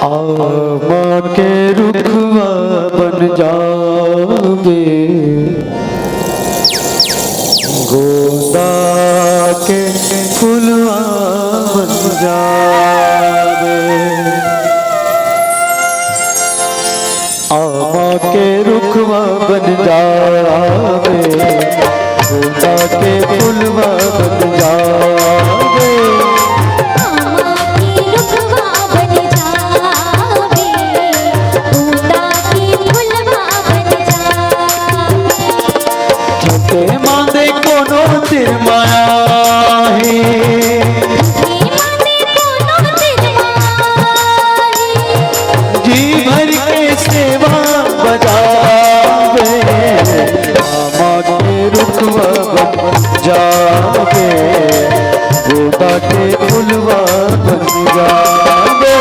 आमा के रुखवा बन जावे, गोदा के फुलवा बन जावे। आमा के रुखवा बन जावे, गोदा के फुलवा बन जावे। मांदे कोनो तिर माया जी भर के सेवा बजावे, आमा के रुखवा बन जावे, गोदा के फुलवा बन जावे।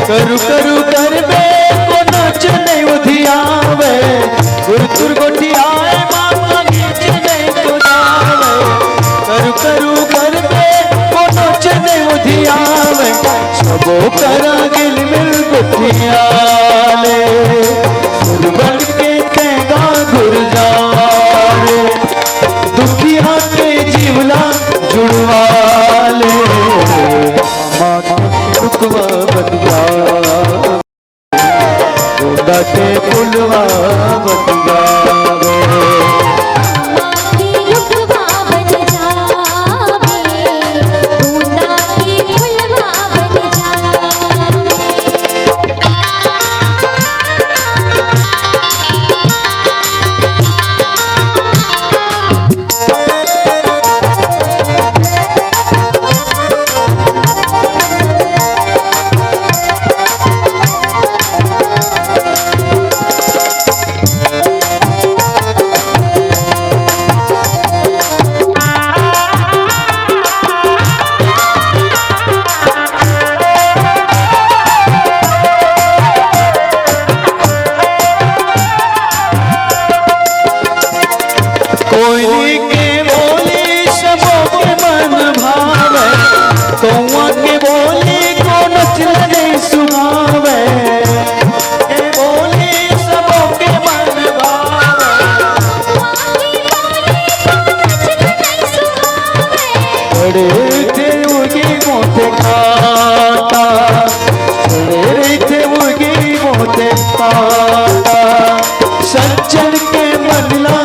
करू करू कर बे को नाच नहीं उधियावे, गुरतुर गोटी आए मामा गीच नहीं तो जावे। करू करू कर बे को नाच नहीं उधियावे, सबो करा गिल मिल गुठियाले, गुरबन के तेगा गुर जावे, दुखिया के जीवला जुड़वाले। रुकवा बन जावे, गोदा के फुलवा बन जावे। कोयली के बोली सबों के मन भावे, कौआ के बोली को नचने सुनावे। के बोली सबों के मन भावे, बड़े थे उगी मोटे काटा, बड़े थे उगी मोटे काटा, सज्जन के मनला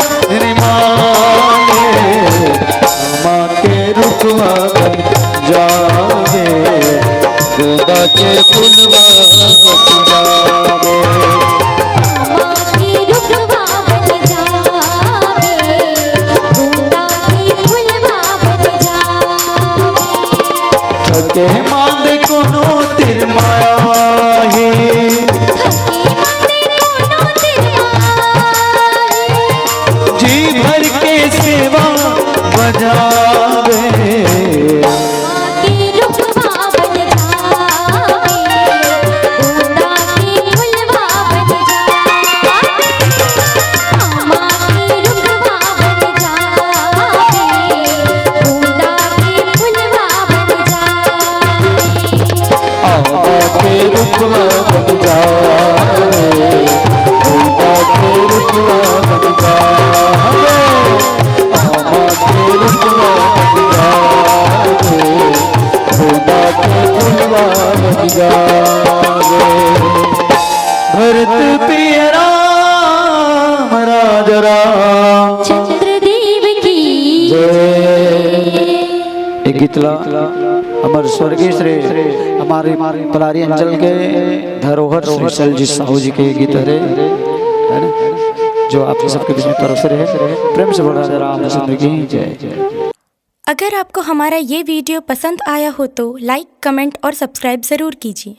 रुखवा बन जावे, गोदा के फुलवा बन जावे। थके मांदे कोनो तिर माया जी भर के सेवा बजावे। रुकवा बन जावे, गोदा के रुकवा बन जावे, आमा के रुकवा गीतला हमारे स्वर्गीय श्री हमारे पलारी अंचल के धरोहर श्री सलजी साहू जी के गीत है ना, जो आप सबके बीच में परोस रहे हैं। प्रेम से बोल राजा रामचंद्र की जय। अगर आपको हमारा ये वीडियो पसंद आया हो तो लाइक, कमेंट और सब्सक्राइब ज़रूर कीजिए।